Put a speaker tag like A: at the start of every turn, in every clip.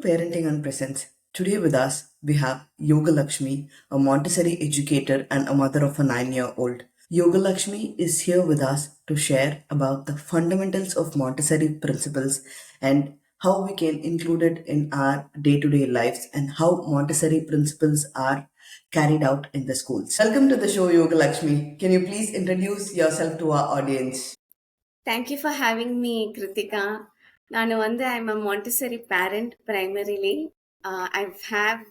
A: Parenting and Presence. Today with us, we have Yoga Lakshmi, a Montessori educator and a mother of a 9-year-old. Yoga Lakshmi is here with us to share about the fundamentals of Montessori principles and how we can include it in our day-to-day lives and how Montessori principles are carried out in the schools. Welcome to the show, Yoga Lakshmi. Can you please introduce yourself to our audience?
B: Thank you for having me, Kritika. I'm a Montessori parent primarily. I've have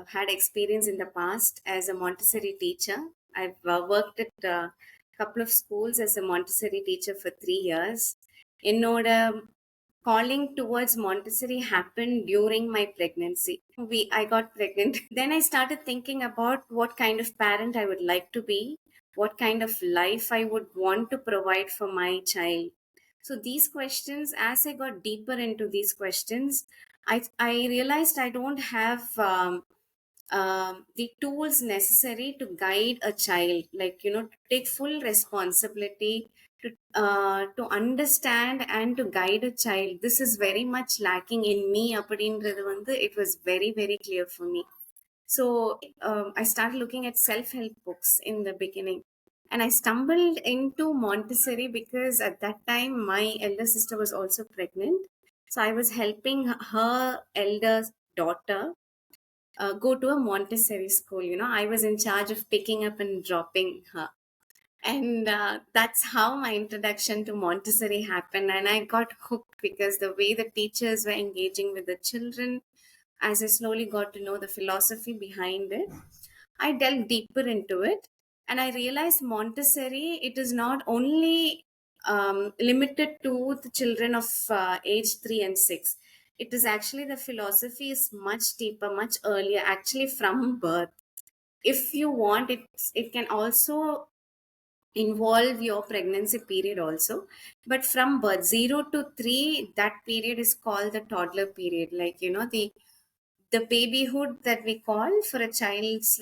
B: had experience in the past as a Montessori teacher. I've worked at a couple of schools as a Montessori teacher for 3 years. என்னோட calling towards Montessori happened during my pregnancy. I got pregnant. Then I started thinking about what kind of parent I would like to be, what kind of life I would want to provide for my child. So these questions, as I got deeper into these questions, I realized I don't have the tools necessary to guide a child, like to take full responsibility to understand and to guide a child. This is very much lacking in me. அப்படின்றது வந்து it was very very clear for me. So I started looking at self-help books in the beginning, and I stumbled into Montessori because at that time my elder sister was also pregnant. So I was helping her elder daughter go to a Montessori school. I was in charge of picking up and dropping her. And that's how my introduction to Montessori happened. And I got hooked because the way the teachers were engaging with the children, as I slowly got to know the philosophy behind it, I delved deeper into it. And I realized Montessori, it is not only limited to the children of age 3 and 6. It is actually, the philosophy is much deeper, much earlier, actually from birth. If you want, it can also involve your pregnancy period also, but from birth 0 to 3, that period is called the toddler period, like the babyhood that we call for a child's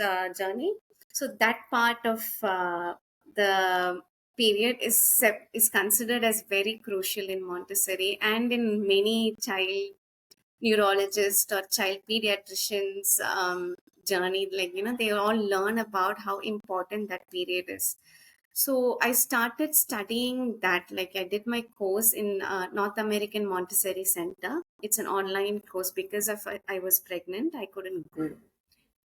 B: journey. So that part of the period is considered as very crucial in Montessori and in many child neurologists or child pediatricians journey, like they all learn about how important that period is. So I started studying that. Like, I did my course in North American Montessori Center. It's an online course because of I was pregnant. I couldn't go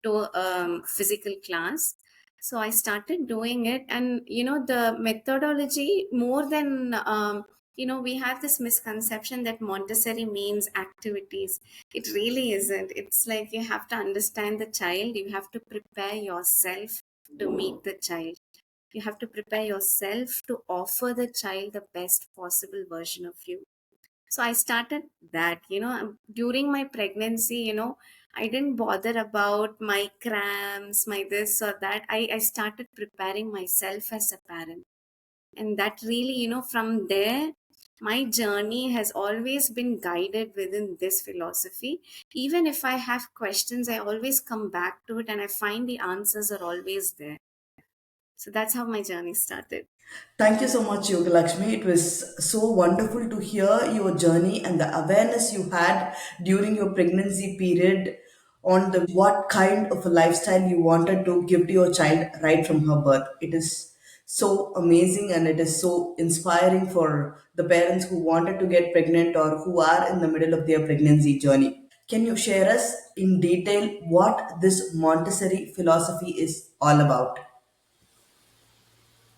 B: to physical class. So I started doing it, and the methodology, more than we have this misconception that Montessori means activities. It really isn't. It's like you have to understand the child. You have to prepare yourself to meet the child. You have to prepare yourself to offer the child the best possible version of you. So I started that. During my pregnancy, I didn't bother about my cramps, my this or that. I started preparing myself as a parent. And that really, from there, my journey has always been guided within this philosophy. Even if I have questions, I always come back to it and I find the answers are always there. So that's how my journey started.
A: Thank you so much, Yoga Lakshmi. It was so wonderful to hear your journey and the awareness you had during your pregnancy period on the what kind of a lifestyle you wanted to give to your child right from her birth. It is so amazing and it is so inspiring for the parents who wanted to get pregnant or who are in the middle of their pregnancy journey. Can you share us in detail what this Montessori philosophy is all about?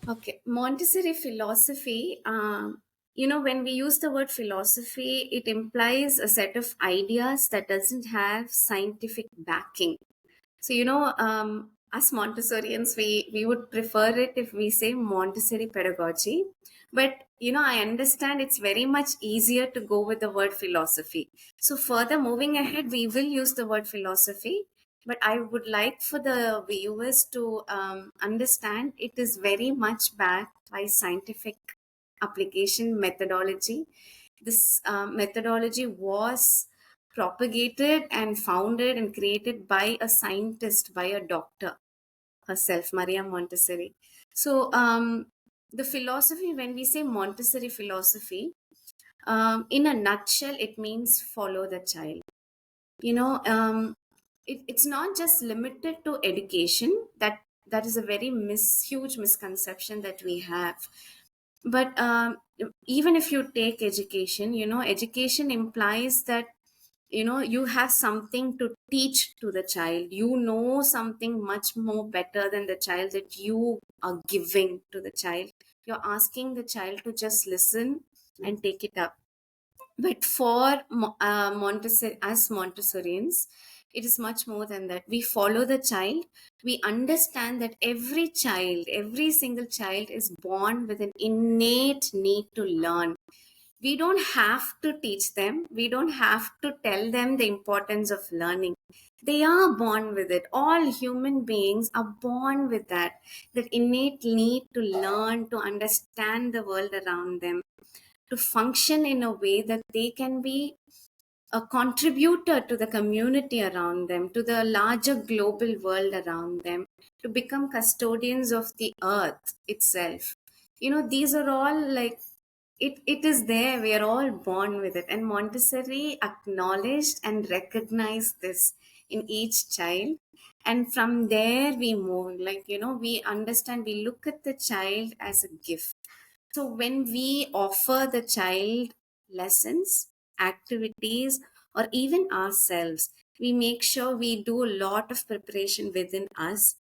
B: Okay, Montessori philosophy, when we use the word philosophy, it implies a set of ideas that doesn't have scientific backing. So, us Montessorians, we would prefer it if we say Montessori pedagogy. But, I understand it's very much easier to go with the word philosophy. So, further moving ahead, we will use the word philosophy. But I would like for the viewers to understand it is very much backed by scientific application methodology. This methodology was propagated and founded and created by a scientist, by a doctor herself, Maria Montessori. So, the philosophy, when we say Montessori philosophy, in a nutshell, it means follow the child. you know it's not just limited to education. That is a very huge misconception that we have. But even if you take education, education implies that you have something to teach to the child. You know something much more better than the child, that you are giving to the child. You're asking the child to just listen and take it up. But for Montessori, as Montessorians, it is much more than that. We follow the child. We understand that every child, every single child, is born with an innate need to learn. We don't have to teach them. We don't have to tell them the importance of learning. They are born with it. All human beings are born with that innate need to learn, to understand the world around them, to function in a way that they can be a contributor to the community around them, to the larger global world around them, to become custodians of the earth itself. These are all like, it is there. We are all born with it. And Montessori acknowledged and recognized this in each child. And from there we move. Like, we understand, we look at the child as a gift. So when we offer the child lessons, activities, or even ourselves, we make sure we do a lot of preparation within us,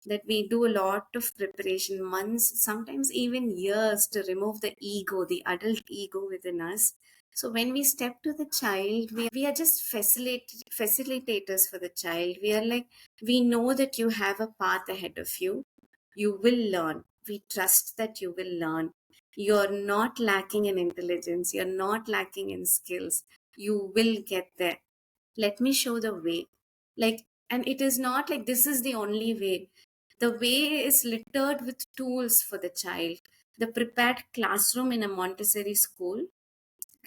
B: that we do a lot of preparation, months, sometimes even years, to remove the ego, the adult ego within us. So when we step to the child, we are just facilitators for the child. We are like, we know that you have a path ahead of you. You will learn. We trust that you will learn. You're not lacking in intelligence. You're not lacking in skills. You will get there. Let me show the way. Like, and it is not like this is the only way. The way is littered with tools for the child. The prepared classroom in a Montessori school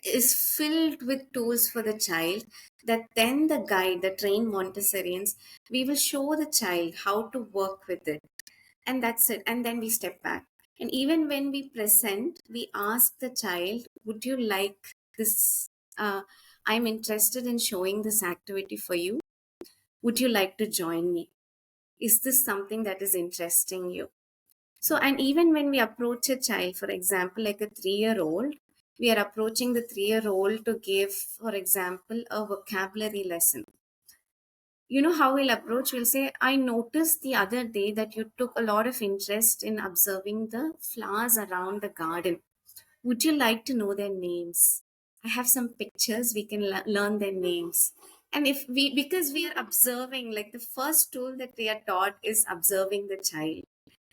B: is filled with tools for the child, that then the guide, the trained Montessorians, we will show the child how to work with it. And that's it. And then we step back. And even when we present, we ask the child, would you like this? I'm interested in showing this activity for you. Would you like to join me? Is this something that is interesting you? So, and even when we approach a child, for example, like a 3-year-old, we are approaching the 3-year-old to give, for example, a vocabulary lesson. You know how we'll approach? We'll say, I noticed the other day that you took a lot of interest in observing the flowers around the garden. Would you like to know their names? I have some pictures, we can learn their names. And if we, because we are observing, like the first tool that we are taught is observing the child.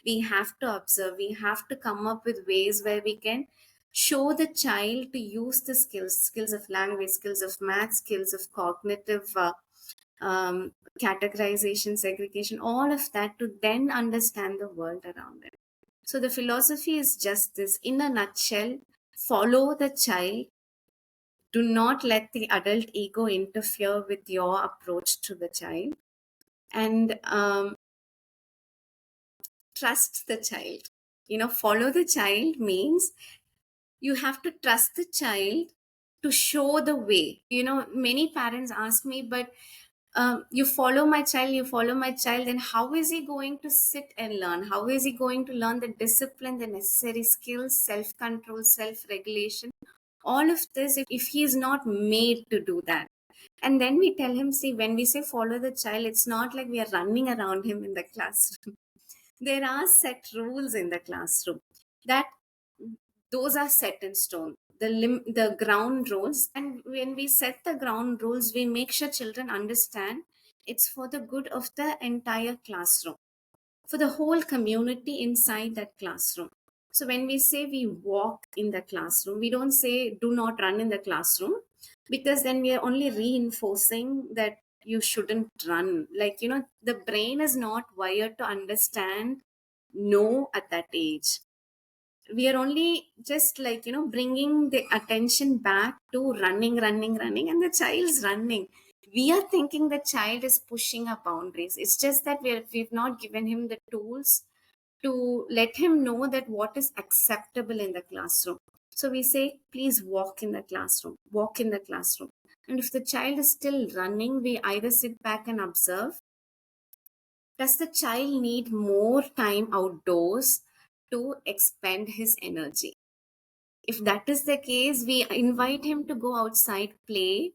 B: We have to observe, we have to come up with ways where we can show the child to use the skills of language, skills of math, skills of cognitive categorization, segregation, all of that, to then understand the world around it. So the philosophy is just this, in a nutshell: follow the child. Do not let the adult ego interfere with your approach to the child, and trust the child. Follow the child means you have to trust the child to show the way. Many parents ask me, but you follow my child, then how is he going to sit and learn? How is he going to learn the discipline, the necessary skills, self control, self regulation, all of this, if he is not made to do that? And then we tell him, see, when we say follow the child, it's not like we are running around him in the classroom. There are set rules in the classroom, that those are set in stone, the ground rules. And when we set the ground rules, we make sure children understand it's for the good of the entire classroom, for the whole community inside that classroom. So when we say we walk in the classroom, we don't say do not run in the classroom, because then we are only reinforcing that you shouldn't run. Like, the brain is not wired to understand no at that age. We are only just like, bringing the attention back to running, and the child's running. We are thinking the child is pushing our boundaries. It's just that we've not given him the tools to let him know that what is acceptable in the classroom. So we say, please walk in the classroom, walk in the classroom. And if the child is still running, we either sit back and observe. Does the child need more time outdoors to expend his energy? If that is the case, we invite him to go outside, play.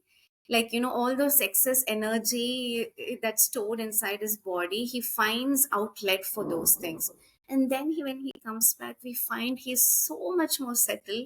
B: Like, all those excess energy that's stored inside his body, he finds outlet for those things. And then when he comes back, we find he's so much more settled.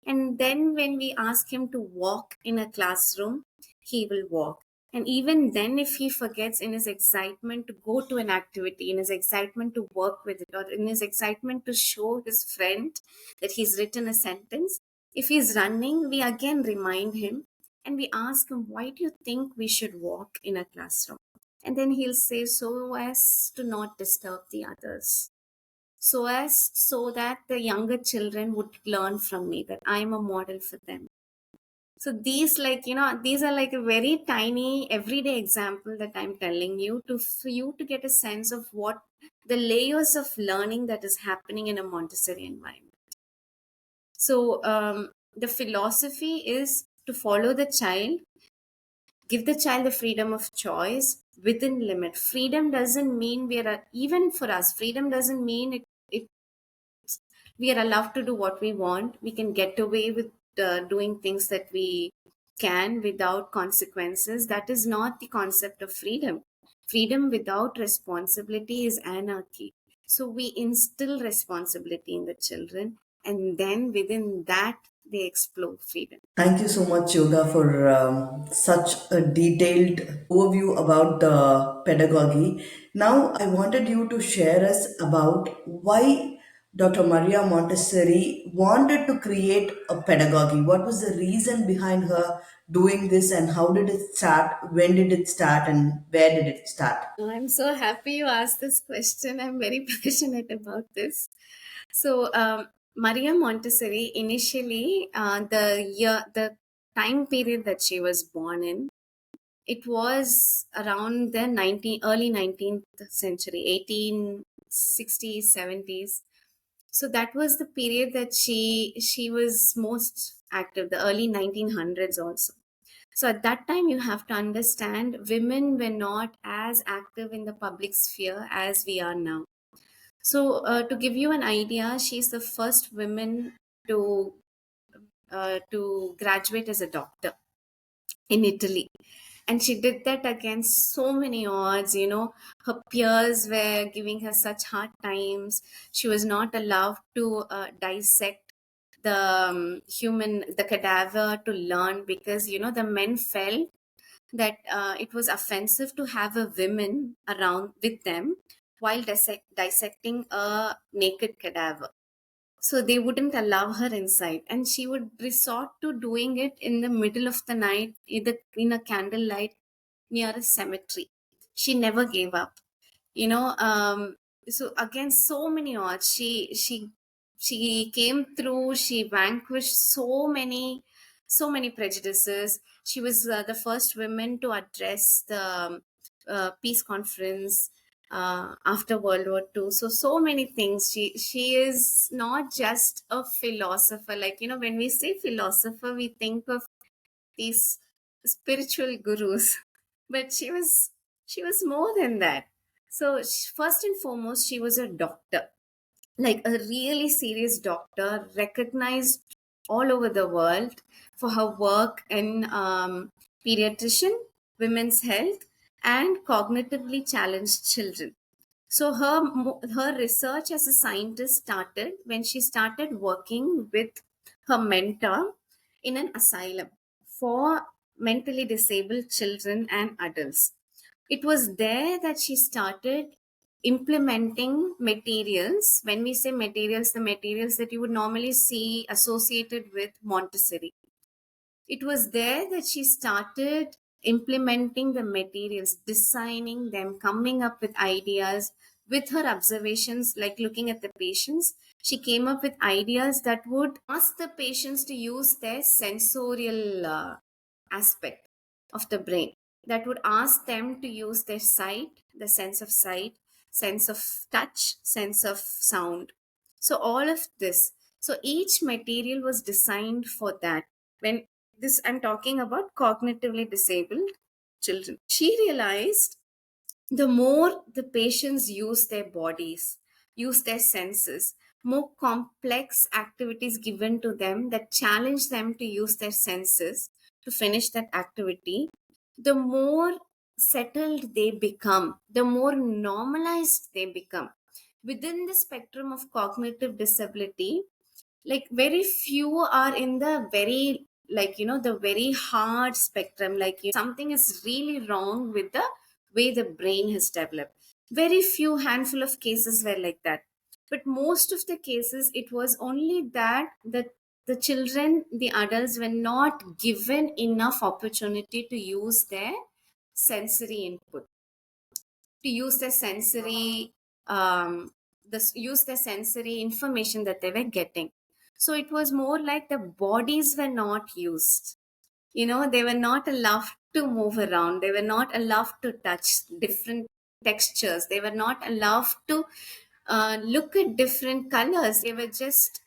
B: And then when we ask him to walk in a classroom, he will walk. And even then, if he forgets in his excitement to go to an activity, in his excitement to work with it, or in his excitement to show his friend that he's written a sentence, if he's running, we again remind him and we ask him, why do you think we should walk in a classroom? And then he'll say, so as to not disturb the others, so that the younger children would learn from me, that I'm a model for them. So these are like a very tiny everyday example that I'm telling you, for you to get a sense of what the layers of learning that is happening in a Montessori environment. So the philosophy is to follow the child, give the child the freedom of choice within limit. Freedom doesn't mean even for us, freedom doesn't mean it we are allowed to do what we want. We can get away with doing things that we can without consequences. That is not the concept of freedom. Freedom without responsibility is anarchy. So we instill responsibility in the children, and then within that, they explore freedom.
A: Thank you so much, Yoga, for such a detailed overview about the pedagogy. Now, I wanted you to share us about why Dr. Maria Montessori wanted to create a pedagogy. What was the reason behind her doing this, and how did it start? When did it start, and where did it start?
B: I'm so happy you asked this question. I'm very passionate about this. So, Maria Montessori, initially, the time period that she was born in, it was around the early 19th century, 1860s, 70s. So that was the period that she was most active, the early 1900s also. So at that time, you have to understand, women were not as active in the public sphere as we are now. So to give you an idea, she's the first woman to to graduate as a doctor in Italy. And she did that against so many odds. Her peers were giving her such hard times. She was not allowed to dissect the cadaver to learn, because, the men felt that it was offensive to have a woman around with them while dissecting a naked cadaver. So they wouldn't allow her inside, and she would resort to doing it in the middle of the night, either in a candlelight near a cemetery. She never gave up. you know um so against so many odds, she came through. She vanquished so many prejudices. She was the first woman to address the peace conference after World War II. So many things. She is not just a philosopher. Like, when we say philosopher, we think of these spiritual gurus, but she was more than that. So first and foremost, she was a doctor, like a really serious doctor, recognized all over the world for her work in pediatrician, women's health, and cognitively challenged children. So her research as a scientist started when she started working with her mentor in an asylum for mentally disabled children and adults. It was there that she started implementing materials. When we say materials, the materials that you would normally see associated with Montessori. It was there that she started implementing the materials, designing them, coming up with ideas with her observations, like looking at the patients. She came up with ideas that would ask the patients to use their sensorial aspect of the brain, that would ask them to use their sight, the sense of sight, sense of touch, sense of sound. So all of this. So each material was designed for that. When This I'm talking about cognitively disabled children. She realized the more the patients use their bodies, use their senses, more complex activities given to them that challenge them to use their senses to finish that activity, the more settled they become, the more normalized they become. Within the spectrum of cognitive disability, like very few are in the very, like, the very hard spectrum, like something is really wrong with the way the brain has developed. Very few handful of cases were like that, but most of the cases it was only that the children, the adults were not given enough opportunity to use their sensory input, to use the sensory use the sensory information that they were getting. So it was more like the bodies were not used. They were not allowed to move around, they were not allowed to touch different textures, they were not allowed to look at different colors. They were just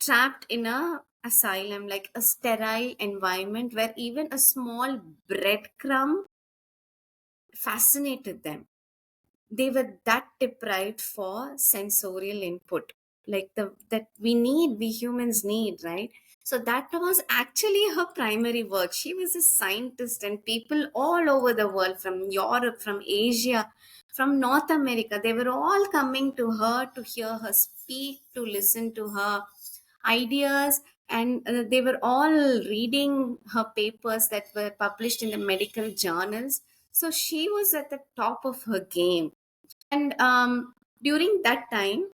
B: trapped in a asylum, like a sterile environment where even a small breadcrumb fascinated them. They were that deprived for sensorial input, like the that we humans need, right? So that was actually her primary work. She was a scientist, and people all over the world, from Europe, from Asia, from North America, they were all coming to her to hear her speak, to listen to her ideas. And they were all reading her papers that were published in the medical journals. So she was at the top of her game. And during that time,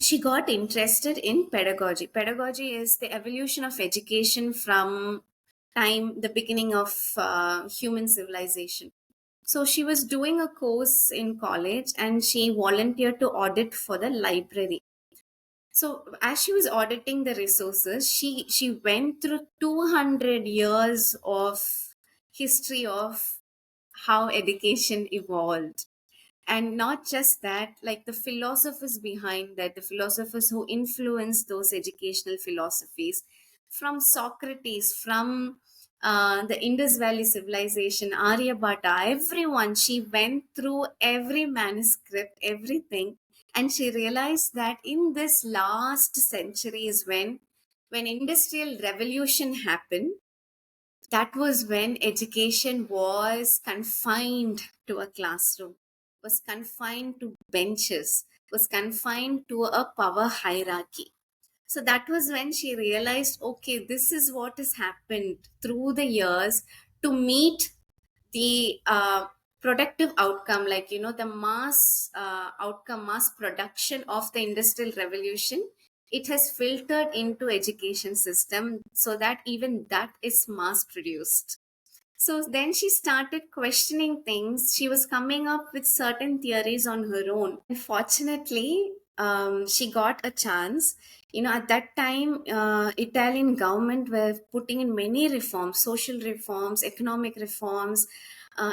B: she got interested in pedagogy. Pedagogy is the evolution of education from the beginning of human civilization. So she was doing a course in college, and she volunteered to audit for the library. So as she was auditing the resources, she went through 200 years of history of how education evolved. And not just that, like the philosophers behind that, the philosophers who influenced those educational philosophies, from Socrates, from the Indus Valley civilization, Aryabhatta, everyone. She went through every manuscript, everything. And she realized that in this last century is when industrial revolution happened. That was when education was confined to a classroom, was confined to benches, was confined to a power hierarchy. So that was when she realized, okay, this is what has happened through the years to meet the productive outcome, like the mass outcome, mass production of the industrial revolution. It has filtered into education system, so that even that is mass produced. So then she started questioning things. She was coming up with certain theories on her own. Unfortunately, she got a chance. At that time, Italian government were putting in many reforms, social reforms, economic reforms,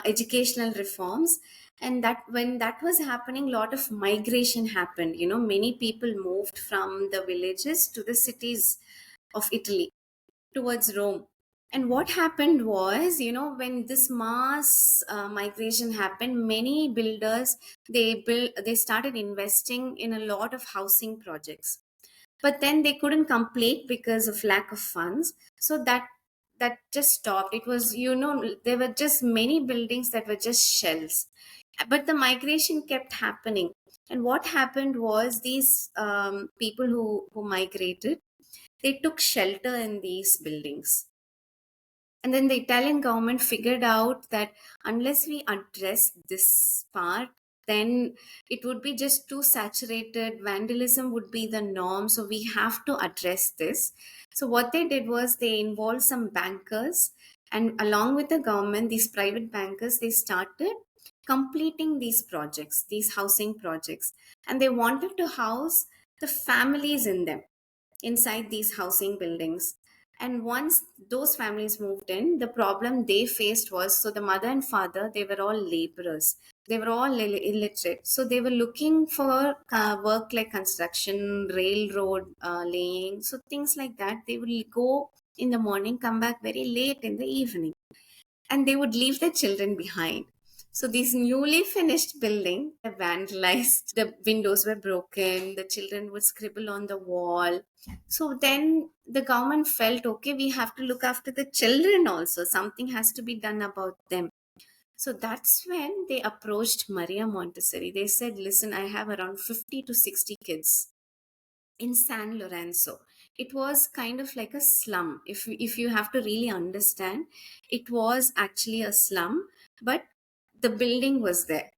B: educational reforms. And that when that was happening, a lot of migration happened. Many people moved from the villages to the cities of Italy, towards Rome. And what happened was, when this mass migration happened, many builders, they started investing in a lot of housing projects. But then they couldn't complete because of lack of funds. So that just stopped. It was, there were just many buildings that were just shells. But the migration kept happening. And what happened was, these people who migrated, they took shelter in these buildings. And then the Italian government figured out that unless we address this part, then it would be just too saturated. Vandalism would be the norm. So we have to address this. So what they did was, they involved some bankers, and along with the government, these private bankers, they started completing these projects, these housing projects. And they wanted to house the families in them, inside these housing buildings. And once those families moved in, the problem they faced was, so the mother and father, they were all laborers. They were all illiterate. So they were looking for work like construction, railroad laying. So things like that. They will go in the morning, come back very late in the evening, and they would leave their children behind. So this newly finished building, vandalized, the windows were broken, the children would scribble on the wall. So then the government felt, okay, we have to look after the children also. Something has to be done about them. So that's when they approached Maria Montessori. They said, listen, I have around 50 to 60 kids in San Lorenzo. It was kind of like a slum. If you have to really understand, it was actually a slum, but the building was there.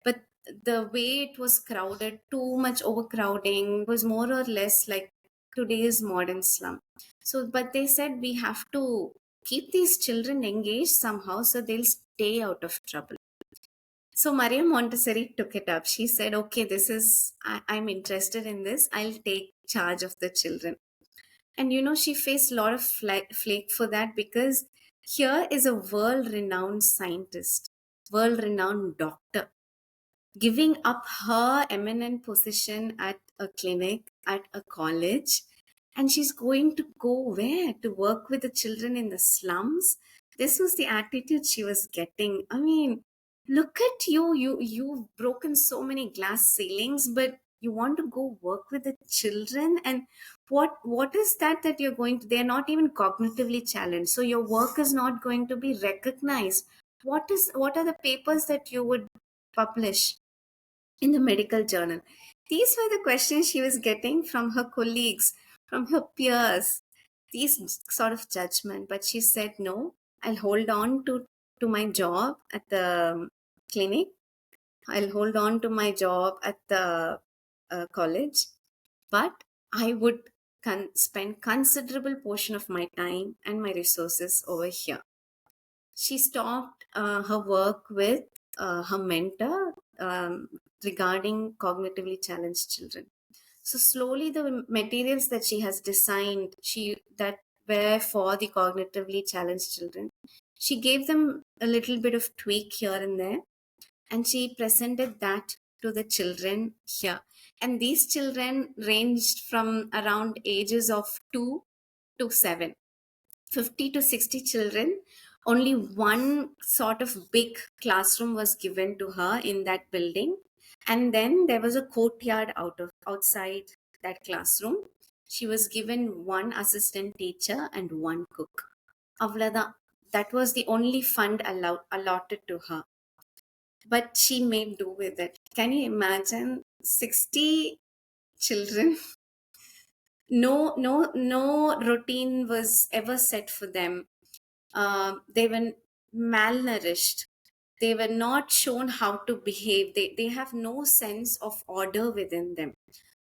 B: But the way it was crowded, too much overcrowding, was more or less like today's modern slum. So, but they said we have to keep these children engaged somehow so they'll stay out of trouble. So Maria Montessori took it up. She said, okay, I'm interested in this. I'll take charge of the children. And she faced a lot of flake for that, because here is a world renowned scientist, world renowned doctor, giving up her eminent position at a clinic, at a college, and she's going to go where? To work with the children in the slums. This was the attitude she was getting. I mean, look at you. You've broken so many glass ceilings, but you want to go work with the children. And what is that you're going to? They're not even cognitively challenged, so your work is not going to be recognized. What are the papers that you would publish in the medical journal? These were the questions she was getting from her colleagues, from her peers, these sort of judgment. But she said, no, I'll hold on to my job at the clinic. I'll hold on to my job at the college, but I would spend considerable portion of my time and my resources over here. She stopped her work with her mentor regarding cognitively challenged children. So slowly, the materials that she has designed, she that were for the cognitively challenged children, she gave them a little bit of tweak here and there, and she presented that to the children here. And these children ranged from around ages of 2 to 7. 50 to 60 children. Only one sort of big classroom was given to her in that building. And then there was a courtyard outside that classroom. She was given one assistant teacher and one cook. Avlada, that was the only fund allotted to her. But she made do with it. Can you imagine 60 children? No routine was ever set for them. They were malnourished. They were not shown how to behave. They have no sense of order within them.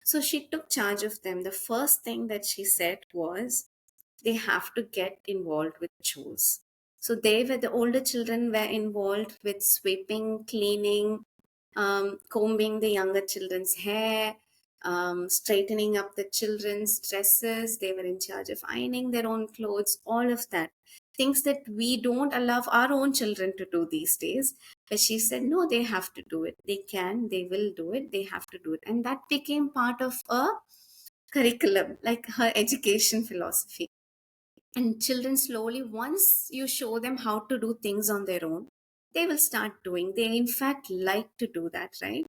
B: So she took charge of them. The first thing that she said was, they have to get involved with chores. So the older children were involved with sweeping, cleaning, combing the younger children's hair, straightening up the children's dresses. They were in charge of ironing their own clothes, all of that. Things that we don't allow our own children to do these days. But she said, no, they have to do it. They can, they will do it, they have to do it. And that became part of a curriculum, like her education philosophy. And children slowly, once you show them how to do things on their own, they will start doing. They in fact like to do that, right?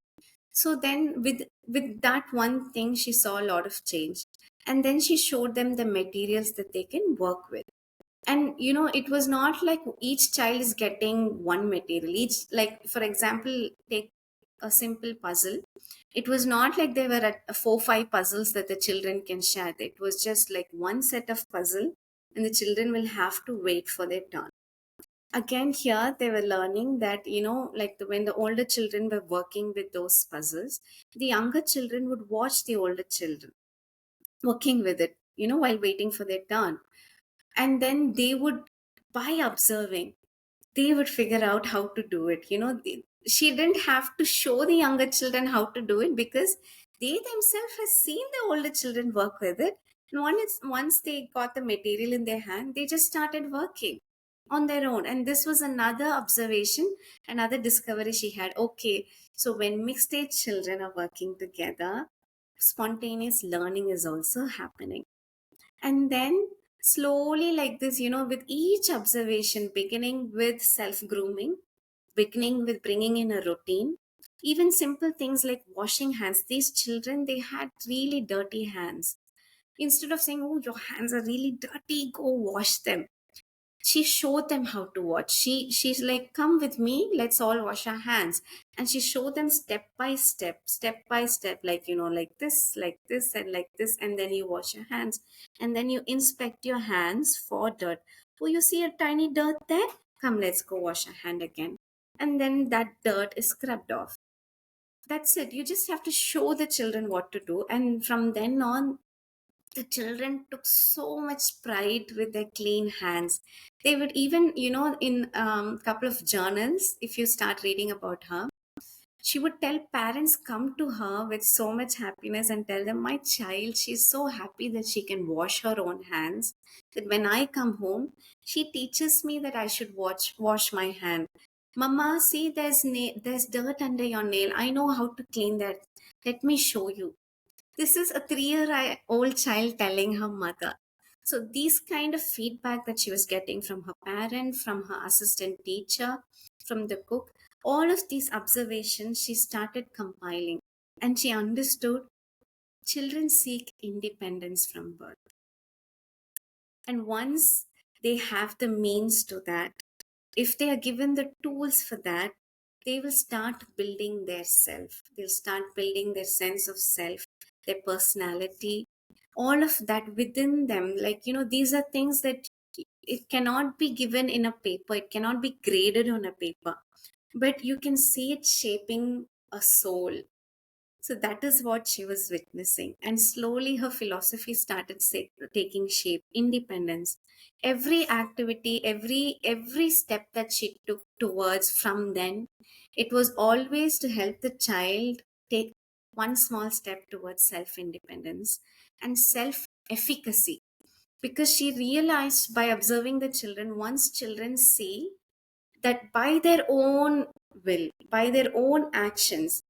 B: So then with that one thing, she saw a lot of change. And then she showed them the materials that they can work with. And it was not like each child is getting one material. Each, like for example, take a simple puzzle. It was not like there were 4 5 puzzles that the children can share. It was just like one set of puzzle, and the children will have to wait for their turn. Again, here they were learning that, like when the older children were working with those puzzles, the younger children would watch the older children working with it, while waiting for their turn. And then they would, by observing, they would figure out how to do it. She didn't have to show the younger children how to do it, because they themselves have seen the older children work with it. And once they got the material in their hand, they just started working on their own. And this was another observation, another discovery she had. Okay, so when mixed age children are working together, spontaneous learning is also happening. And then Slowly, like this, with each observation, beginning with self grooming, beginning with bringing in a routine, even simple things like washing hands. These children, they had really dirty hands. Instead of saying, oh, your hands are really dirty, go wash them, she showed them how to wash. She's like, come with me, let's all wash our hands. And she showed them step by step, like, like this and like this, and then you wash your hands, and then you inspect your hands for dirt. Oh, you see a tiny dirt there, come, let's go wash our hand again. And then that dirt is scrubbed off. That's it. You just have to show the children what to do, and from then on, the children took so much pride with their clean hands. They would even, in a couple of journals, if you start reading about her, she would tell parents come to her with so much happiness and tell them, my child, she's so happy that she can wash her own hands, that when I come home, she teaches me that I should wash my hand. Mama, see, there's dirt under your nail, I know how to clean that, let me show you. This is a 3-year old child telling her mother. So, these kind of feedback that she was getting from her parent, from her assistant teacher, from the cook, all of these observations she started compiling. And she understood children seek independence from birth. And once they have the means to that, if they are given the tools for that, they will start building their self. They'll start building their sense of self, their personality, all of that within them. Like, these are things that it cannot be given in a paper, it cannot be graded on a paper, but you can see it shaping a soul. So that is what she was witnessing. And slowly her philosophy started taking shape, independence. Every activity, every step that she took towards from then, it was always to help the child take one small step towards self-independence and self-efficacy. Because she realized by observing the children, once children see that by their own will, by their own actions,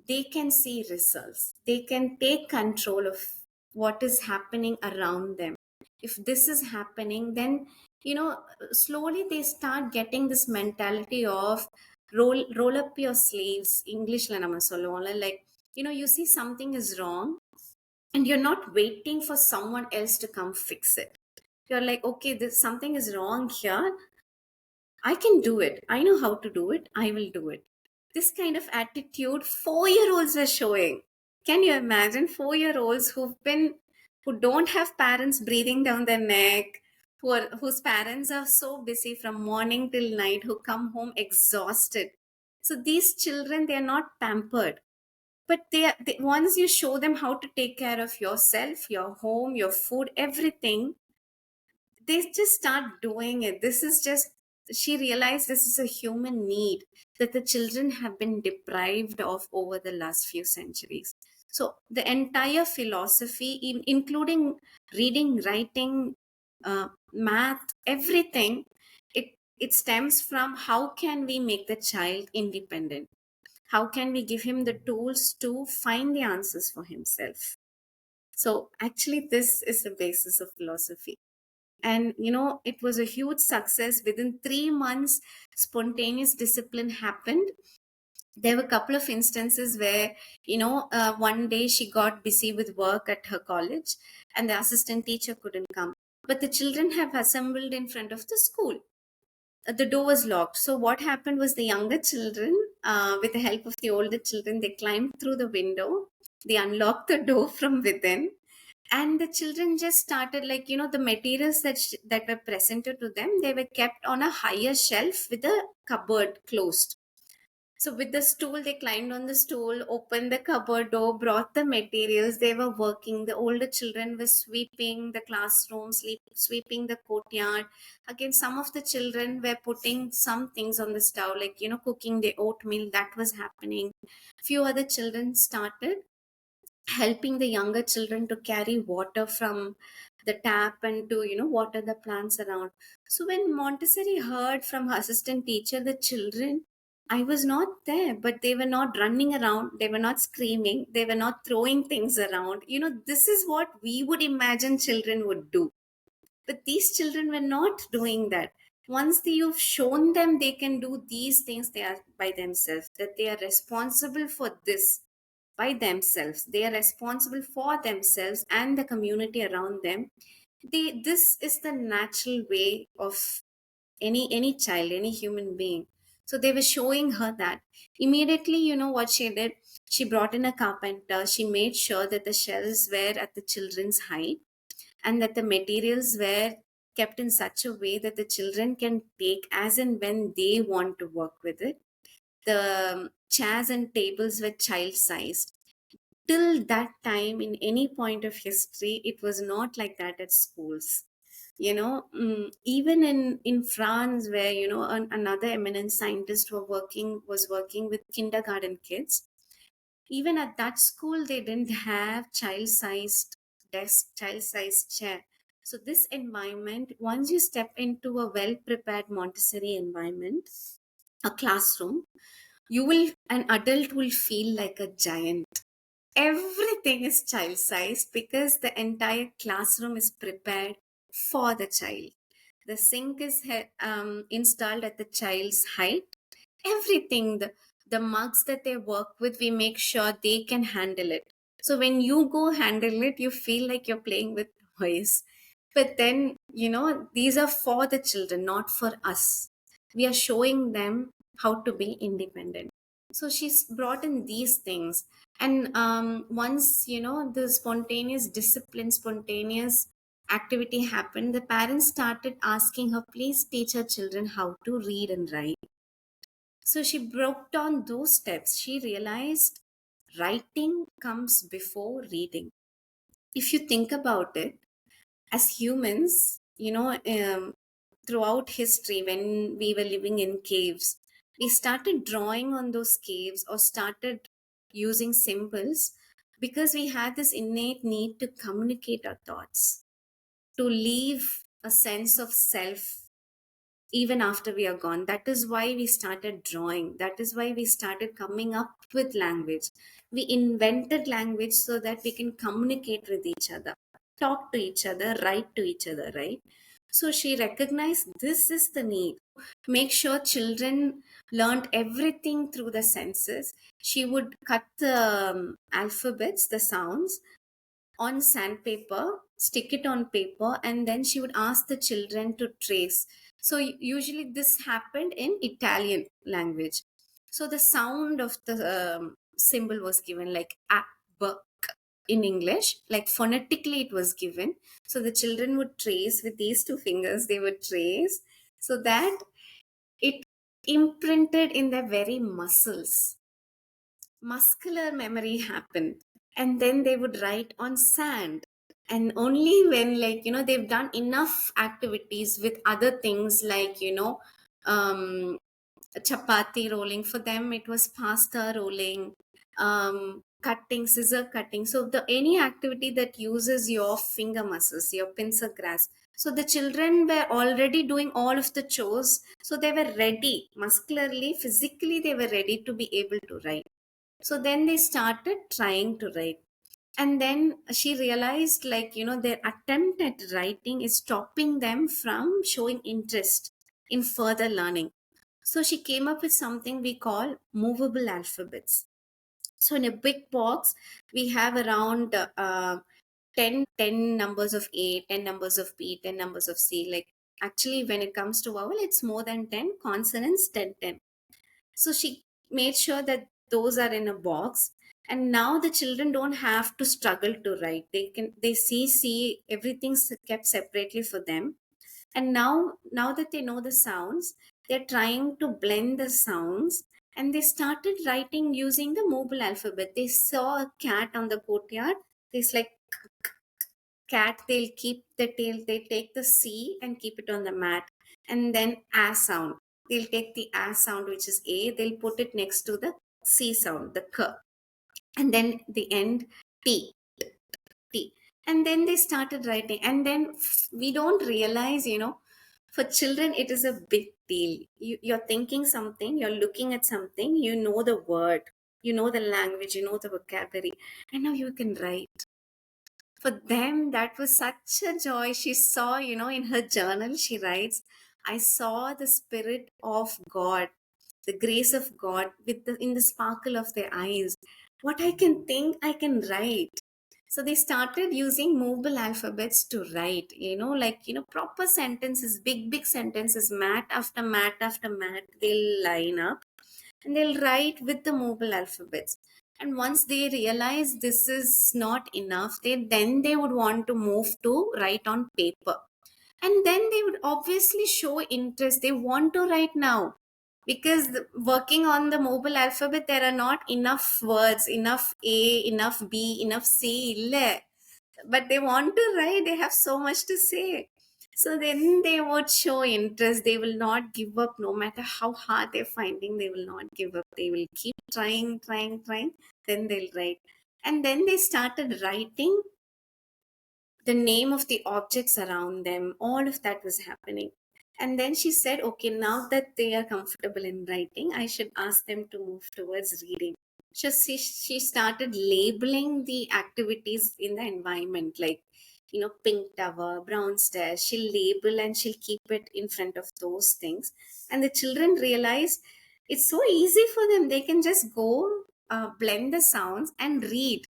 B: they can see results, they can take control of what is happening around them. If this is happening, then, slowly they start getting this mentality of roll up your sleeves, englishல நம்ம சொல்லுவோம்ல, like, you see something is wrong, and you're not waiting for someone else to come fix it. You're like, okay, this something is wrong here, I can do it. I know how to do it. I will do it. This kind of attitude 4-year-olds are showing. Can you imagine 4-year-olds who don't have parents breathing down their neck, whose parents are so busy from morning till night, who come home exhausted. So these children, they are not pampered. But once you show them how to take care of yourself, your home, your food, everything, they just start doing it. This is just, she realized this is a human need that the children have been deprived of over the last few centuries. So the entire philosophy, including reading, writing, math, everything, it stems from how can we make the child independent? How can we give him the tools to find the answers for himself? So actually, this is the basis of philosophy. And it was a huge success. Within 3 months, spontaneous discipline happened. There were a couple of instances where, one day she got busy with work at her college, and the assistant teacher couldn't come, but the children have assembled in front of the school. The door was locked. So what happened was, the younger children, with the help of the older children, they climbed through the window, they unlocked the door from within, and the children just started, like, the materials that were presented to them, they were kept on a higher shelf with a cupboard closed. So with the stool, they climbed on the stool, opened the cupboard door, brought the materials. They were working. The older children were sweeping the classroom, sweeping the courtyard. Again, some of the children were putting some things on the stove, like, cooking the oatmeal. That was happening. Few other children started helping the younger children to carry water from the tap and to, water the plants around. So when Montessori heard from her assistant teacher, the children, I was not there, but they were not running around, they were not screaming, they were not throwing things around. This is what we would imagine children would do. But these children were not doing that. Once you've shown them they can do these things, they are by themselves, that they are responsible for this by themselves, they are responsible for themselves and the community around them. This is the natural way of any child, any human being. So they were showing her that. Immediately, you know what she did? She brought in a carpenter. She made sure that the shelves were at the children's height, and that the materials were kept in such a way that the children can take as and when they want to work with it. The chairs and tables were child sized. Till that time, in any point of history, it was not like that at schools. Even in France, where another eminent scientist was working with kindergarten kids. Even at that school, they didn't have child sized desk, child sized chair. So this environment, once you step into a well prepared Montessori environment, a classroom, an adult will feel like a giant. Everything is child sized because the entire classroom is prepared for the child. The sink is installed at the child's height. Everything, the mugs that they work with, we make sure they can handle it. So when you go handle it, you feel like you're playing with toys. But then, these are for the children, not for us. We are showing them how to be independent. So she's brought in these things. And once, the spontaneous discipline, spontaneous activity happened, the parents started asking her, please teach her children how to read and write. So she broke down those steps. She realized writing comes before reading. If you think about it, as humans, throughout history, when we were living in caves, we started drawing on those caves or started using symbols because we had this innate need to communicate our thoughts, to leave a sense of self even after we are gone. That is why we started drawing. That is why we started coming up with language. We invented language so that we can communicate with each other, talk to each other, write to each other, right? So she recognized this is the need. Make sure children learned everything through the senses. She would cut the alphabets, the sounds, on sandpaper, stick it on paper, and then she would ask the children to trace. So usually this happened in Italian language. So the sound of the symbol was given like a, b, k in English, like phonetically it was given. So the children would trace with these two fingers, they would trace so that it imprinted in their very muscles. Muscular memory happened, and then they would write on sand. And only when, like, they've done enough activities with other things, like, um chapati rolling, for them it was pasta rolling, cutting, scissor cutting. So the any activity that uses your finger muscles, your pincer grasp. So the children were already doing all of the chores, so they were ready muscularly, physically, they were ready to be able to write. So then they started trying to write. And then she realized, like, their attempt at writing is stopping them from showing interest in further learning. So she came up with something we call movable alphabets. So in a big box, we have around 10 numbers of A, 10 numbers of B, 10 numbers of C. Like, actually, when it comes to vowel, it's more than 10, consonants 10, 10. So she made sure that those are in a box. And now the children don't have to struggle to write. They see everything's kept separately for them. And now that they know the sounds, they're trying to blend the sounds, and they started writing using the mobile alphabet. They saw a cat on the courtyard. It's like cat, they'll keep the tail, they take the C and keep it on the mat. And then A sound. They'll take the A sound, which is A, they'll put it next to the C sound, the K. And then the end T. T. And then they started writing. And then we don't realize, for children, it is a big deal. You're thinking something, you're looking at something, you know the word, you know the language, you know the vocabulary, and now you can write. For them, that was such a joy. She saw, in her journal, she writes, I saw the Spirit of God, the grace of God in the sparkle of their eyes. What I can think, I can write. So they started using mobile alphabets to write, proper sentences, big sentences, mat after mat after mat, they'll line up and they'll write with the mobile alphabets. And once they realize this is not enough, they would want to move to write on paper. And then they would obviously show interest. They want to write now because working on the mobile alphabet, there are not enough words, enough A, enough B, enough C. illa. But they want to write, they have so much to say. So then they would show interest. They will not give up no matter how hard they're finding. They will not give up. They will keep trying. Then they'll write. And then they started writing the name of the objects around them. All of that was happening. And then she said, okay, now that they are comfortable in writing, I should ask them to move towards reading. So she started labeling the activities in the environment, like, pink tower, brown stairs. She'll label and she'll keep it in front of those things. And the children realized it's so easy for them. They can just go blend the sounds and read,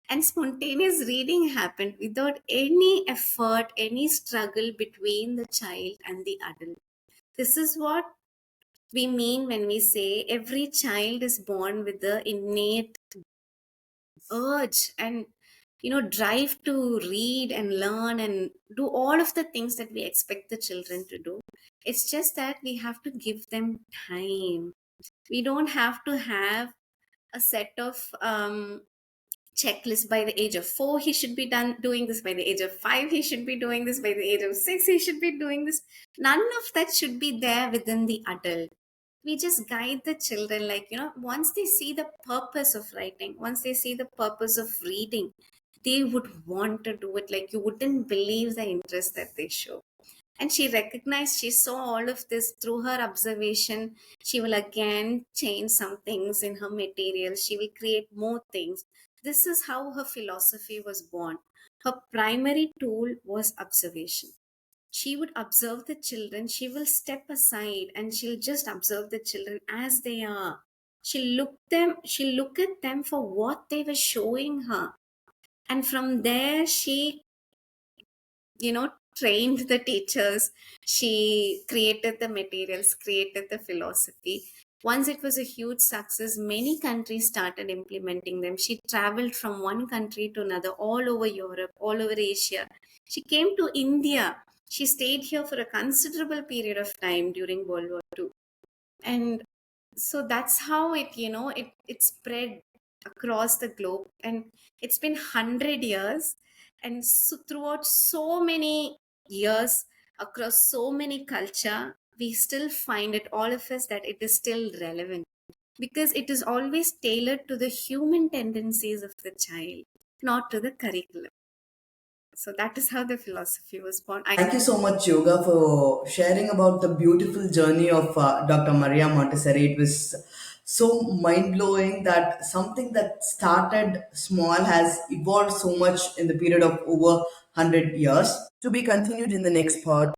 B: and spontaneous reading happened without any effort, any struggle between the child and the adult. This is what we mean when we say every child is born with the innate urge and drive to read and learn and do all of the things that we expect the children to do. It's just that we have to give them time. We don't have to have a set of checklist. By the age of 4 he should be done doing this, by the age of 5 he should be doing this, by the age of 6 he should be doing this. None of that should be there within the adult. We just guide the children, like, once they see the purpose of writing, once they see the purpose of reading, they would want to do it. Like, you wouldn't believe the interest that they show. And she recognized, she saw all of this through her observation. She will again change some things in her material. She will create more things. This is how her philosophy was born. Her primary tool was observation. She would observe the children. She will step aside and she'll just observe the children as they are. She'll look at them for what they were showing her. And from there, she trained the teachers. She created the materials, created the philosophy. Once it was a huge success, many countries started implementing them. She traveled from one country to another, all over Europe, all over Asia. She came to India. She stayed here for a considerable period of time during World War II. And so that's how it spread across the globe, and it's been 100 years. And so throughout so many years, across so many culture, we still find it, all of us, that it is still relevant because it is always tailored to the human tendencies of the child, not to the curriculum. So that is how the philosophy was born.
A: Thank you so much, Yoga, for sharing about the beautiful journey of Dr. Maria Montessori. It was so mind blowing that something that started small has evolved so much in the period of over 100 years. To be continued in the next part.